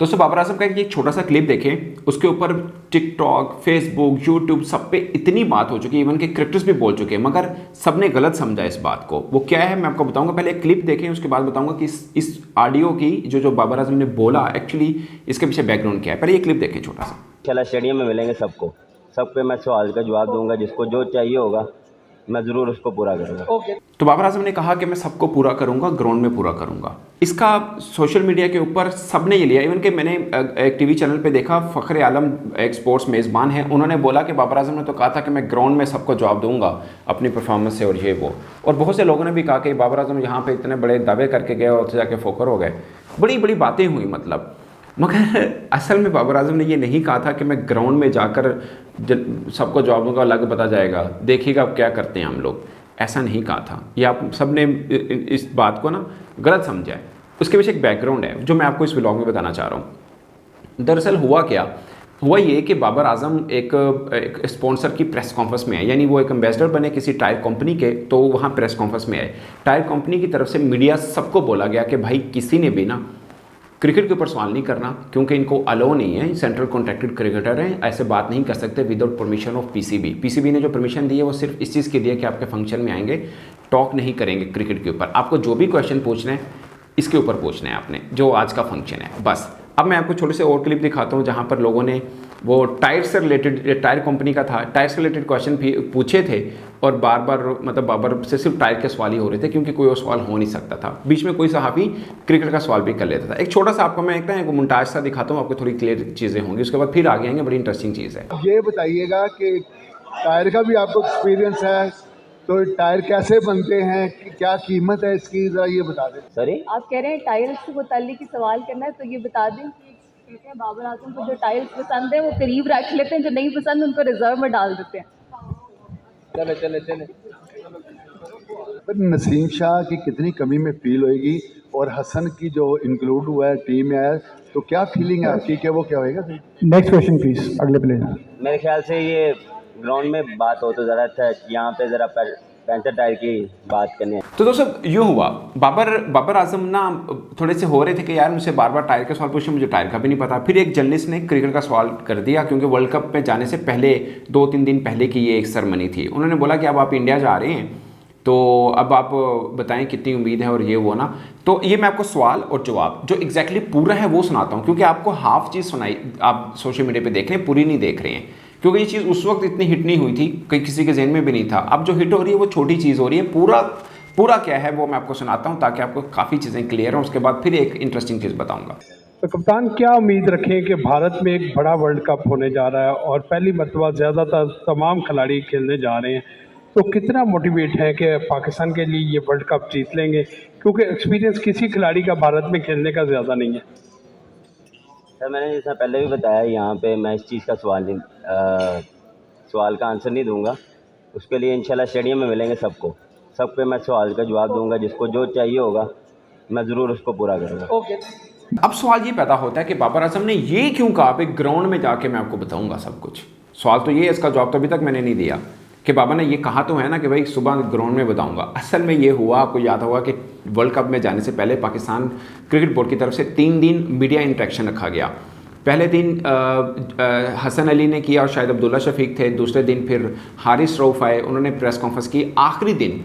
दोस्तों बाबर आजम का एक छोटा सा क्लिप देखें, उसके ऊपर टिकटॉक, फेसबुक, यूट्यूब सब पे इतनी बात हो चुकी है, इवन के क्रिकेटर्स भी बोल चुके हैं, मगर सबने गलत समझा इस बात को। वो क्या है मैं आपको बताऊंगा। पहले एक क्लिप देखें, उसके बाद बताऊंगा कि इस ऑडियो की जो बाबर आजम ने बोला एक्चुअली इसके पीछे बैकग्राउंड क्या है। पहले ये क्लिप देखें छोटा सा। चला स्टेडियम में मिलेंगे सबको, सब पे मैं सवाल का जवाब दूंगा, जिसको जो चाहिए होगा मैं ज़रूर उसको पूरा करूंगा। तो बाबर आजम ने कहा कि मैं सबको पूरा करूंगा, ग्राउंड में पूरा करूंगा। इसका सोशल मीडिया के ऊपर सबने ये लिया। इवन कि मैंने एक टीवी चैनल पे देखा, फ़खर आलम एक स्पोर्ट्स मेज़बान है, उन्होंने बोला कि बाबर आजम ने तो कहा था कि मैं ग्राउंड में सबको जवाब दूंगा अपनी परफॉर्मेंस से और ये वो। और बहुत से लोगों ने भी कहा कि बाबर आजम यहाँ पे इतने बड़े दावे करके गए और जाके फोकर हो गए, बड़ी बड़ी बातें हुई मतलब। मगर असल में बाबर आजम ने ये नहीं कहा था कि मैं ग्राउंड में जाकर सबको जवाब दूंगा, अलग बता जाएगा, देखिएगा अब क्या करते हैं हम लोग। ऐसा नहीं कहा था। ये आप सब ने इस बात को ना गलत समझा है। उसके पीछे एक बैकग्राउंड है जो मैं आपको इस व्लॉग में बताना चाह रहा हूँ। दरअसल हुआ क्या, हुआ ये कि बाबर आजम एक स्पॉन्सर की प्रेस कॉन्फ्रेंस में है, यानी वो एक एम्बेसडर बने किसी टायर कंपनी के, तो वहाँ प्रेस कॉन्फ्रेंस में आए। टायर कंपनी की तरफ से मीडिया सबको बोला गया कि भाई किसी ने भी ना क्रिकेट के ऊपर सवाल नहीं करना, क्योंकि इनको अलो नहीं है, सेंट्रल कॉन्ट्रैक्टेड क्रिकेटर हैं, ऐसे बात नहीं कर सकते without permission of PCB. PCB ने जो परमिशन दी है वो सिर्फ इस चीज़ की दी है कि आपके फंक्शन में आएंगे, टॉक नहीं करेंगे क्रिकेट के ऊपर। आपको जो भी क्वेश्चन पूछना है इसके ऊपर पूछना है आपने, जो आज का फंक्शन है बस। अब मैं आपको छोटे से और क्लिप दिखाता हूँ जहाँ पर लोगों ने वो टायर से रिलेटेड, टायर कंपनी का था, टायर से रिलेटेड क्वेश्चन भी पूछे थे और बार बार मतलब बाबर से सिर्फ टायर के सवाल ही हो रहे थे, क्योंकि कोई और सवाल हो नहीं सकता था। बीच में कोई सहाफ़ी क्रिकेट का सवाल भी कर लेता था। एक छोटा सा आपको मैं एक मोन्टाज सा दिखाता हूँ, आपको थोड़ी क्लियर चीज़ें होंगी, उसके बाद फिर आगे आएंगे। बड़ी इंटरेस्टिंग चीज़ है। ये बताइएगा कि टायर का भी आपको एक्सपीरियंस है, तो टायर कैसे बनते हैं, क्या कीमत है इसकी, ज़रा ये बता दें। सॉरी, आप कह रहे हैं टाइल्स से मुताल्लिक ही सवाल करना है, तो ये बता दें कि कहते हैं बाबर आजम को जो टाइल्स पसंद है वो करीब रख लेते हैं, जो नहीं पसंद उनको रिजर्व में डाल देते हैं। चले पर नसीम शाह की कितनी कमी में फील होएगी, और हसन की जो इंक्लूड हुआ है टीम में आया, तो क्या फीलिंग है आपकी, क्या वो क्या होएगा। नेक्स्ट क्वेश्चन प्लीज, अगले प्लेयर। मेरे ख्याल से ये ग्राउंड में बात हो तो ज़रा था, यहाँ पे ज़रा पैंचर टायर की बात करने। तो दोस्तों यूँ हुआ, बाबर आजम ना थोड़े से हो रहे थे कि यार मुझसे बार बार टायर का सवाल पूछे, मुझे टायर का भी नहीं पता। फिर एक जर्नलिस्ट ने क्रिकेट का सवाल कर दिया, क्योंकि वर्ल्ड कप में जाने से पहले 2-3 दिन पहले की ये एक सेरेमनी थी। उन्होंने बोला कि अब आप इंडिया जा रहे हैं, तो अब आप बताएं कितनी उम्मीद है और ये वो ना। तो ये मैं आपको सवाल और जवाब जो एग्जैक्टली पूरा है वो सुनाता हूँ, क्योंकि आपको हाफ चीज़ सुनाई, आप सोशल मीडिया पे देख रहे हैं, पूरी नहीं देख रहे हैं, क्योंकि ये चीज़ उस वक्त इतनी हिट नहीं हुई थी, कहीं किसी के जहन में भी नहीं था। अब जो हिट हो रही है वो छोटी चीज़ हो रही है। पूरा क्या है वो मैं आपको सुनाता हूँ, ताकि आपको काफ़ी चीज़ें क्लियर हों। उसके बाद फिर एक इंटरेस्टिंग चीज़ बताऊँगा। तो कप्तान, क्या उम्मीद रखें कि भारत में एक बड़ा वर्ल्ड कप होने जा रहा है और पहली मरतबा ज़्यादातर तमाम खिलाड़ी खेलने जा रहे हैं, तो कितना मोटिवेट है कि पाकिस्तान के लिए ये वर्ल्ड कप जीत लेंगे, क्योंकि एक्सपीरियंस किसी खिलाड़ी का भारत में खेलने का ज़्यादा नहीं है। सर मैंने जैसा पहले भी बताया, यहाँ पे मैं इस चीज़ का सवाल का आंसर नहीं दूंगा। उसके लिए इंशाल्लाह स्टेडियम में मिलेंगे सबको, सब पे मैं सवाल का जवाब दूंगा, जिसको जो चाहिए होगा मैं ज़रूर उसको पूरा करूँगा। अब सवाल ये पैदा होता है कि बाबर आजम ने ये क्यों कहा कि ग्राउंड में जाके मैं आपको बताऊंगा सब कुछ। सवाल तो ये है, इसका जवाब तो अभी तक मैंने नहीं दिया कि बाबा ने ये कहा तो है ना कि भाई सुबह ग्राउंड में बताऊंगा। असल में ये हुआ, आपको याद होगा कि वर्ल्ड कप में जाने से पहले पाकिस्तान क्रिकेट बोर्ड की तरफ से 3 दिन मीडिया इंटरेक्शन रखा गया। पहले दिन हसन अली ने किया और शायद अब्दुल्ला शफीक थे, दूसरे दिन फिर हारिस रऊफ आए, उन्होंने प्रेस कॉन्फ्रेंस की, आखिरी दिन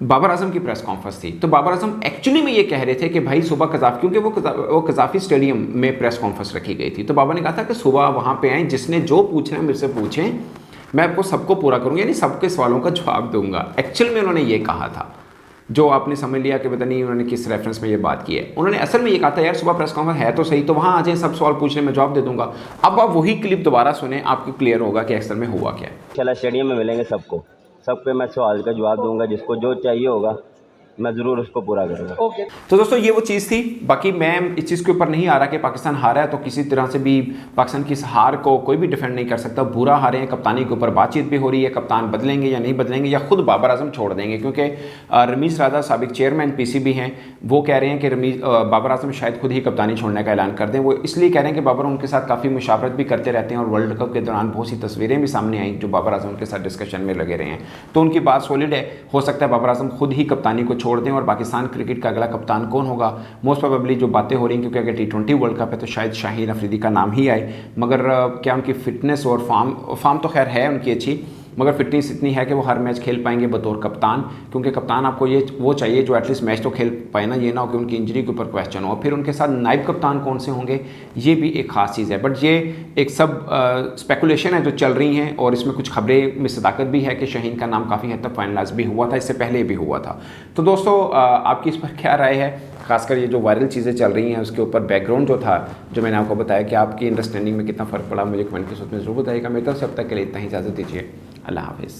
बाबर आजम की प्रेस कॉन्फ्रेंस थी। तो बाबर आजम एक्चुअली में ये कह रहे थे कि भाई सुबह कज़ाफ़ी, क्योंकि वो कज़ाफ़ी स्टेडियम में प्रेस कॉन्फ्रेंस रखी गई थी, तो बाबा ने कहा था कि सुबह वहाँ पे आएँ, जिसने जो पूछना है मेरे से पूछें, मैं आपको सबको पूरा करूँगा, यानी सबके सवालों का जवाब दूंगा। एक्चुअल में उन्होंने ये कहा था, जो आपने समझ लिया कि पता नहीं उन्होंने किस रेफरेंस में ये बात की है। उन्होंने असल में ये कहा था यार सुबह प्रेस कॉन्फ्रेंस है तो सही, तो वहाँ आ जाए, सब सवाल पूछने में जवाब दे दूंगा। अब आप वही क्लिप दोबारा सुने, आपको क्लियर होगा कि अक्सर में हुआ क्या है। चला स्टेडियम में मिलेंगे सबको, सब पे मैं सवाल का जवाब दूंगा, जिसको जो चाहिए होगा मैं ज़रूर उसको पूरा करूँगा। तो दोस्तों ये वो चीज़ थी। बाकी मैं इस चीज़ के ऊपर नहीं आ रहा कि पाकिस्तान हारा है तो किसी तरह से भी पाकिस्तान की इस हार को कोई भी डिफेंड नहीं कर सकता। बुरा हारे हैं, कप्तानी के ऊपर बातचीत भी हो रही है, कप्तान बदलेंगे या नहीं बदलेंगे, या खुद बाबर आजम छोड़ देंगे, क्योंकि रमीज़ राजा साबिक चेयरमैन पीसीबी हैं, वो कह रहे हैं कि बाबर आजम शायद खुद ही कप्तानी छोड़ने का ऐलान कर दें। वो इसलिए कह रहे हैं कि बाबर उनके साथ काफ़ी मुशावरत भी करते रहते हैं और वर्ल्ड कप के दौरान बहुत सी तस्वीरें भी सामने आई जो बाबर आजम के साथ डिस्कशन में लगे रहे हैं। तो उनकी बात सॉलिड है, हो सकता है बाबर आजम खुद ही कप्तानी को छोड़ छोड़ दें और पाकिस्तान क्रिकेट का अगला कप्तान कौन होगा, मोस्ट प्रोबेबली जो बातें हो रही हैं, क्योंकि अगर T20 वर्ल्ड कप है तो शायद शाहीन अफरीदी का नाम ही आए, मगर क्या उनकी फ़िटनेस और फॉर्म तो खैर है उनकी अच्छी, मगर फिटनेस इतनी है कि वो हर मैच खेल पाएंगे बतौर कप्तान, क्योंकि कप्तान आपको ये वो चाहिए जो एटलीस्ट मैच तो खेल पाए ना, ये ना हो कि उनकी इंजरी के ऊपर क्वेश्चन हो। फिर उनके साथ नायब कप्तान कौन से होंगे, ये भी एक ख़ास चीज़ है। बट ये एक सब स्पेकुलेशन है जो चल रही हैं, और इसमें कुछ खबरें में सदाकत भी है कि शाहीन का नाम काफ़ी हद तक फाइनलाइज भी हुआ था, इससे पहले भी हुआ था। तो दोस्तों आपकी इस पर क्या राय है, खासकर ये जो वायरल चीज़ें चल रही हैं उसके ऊपर बैकग्राउंड जो था, जो मैंने आपको बताया कि आपकी अंडरस्टैंडिंग में कितना फ़र्क पड़ा, मुझे कमेंट के साथ में ज़रूर बताइएगा। मेरी तरफ से अब तक के लिए इतना ही, इजाज़त दीजिए, अल्लाह हाफिज़।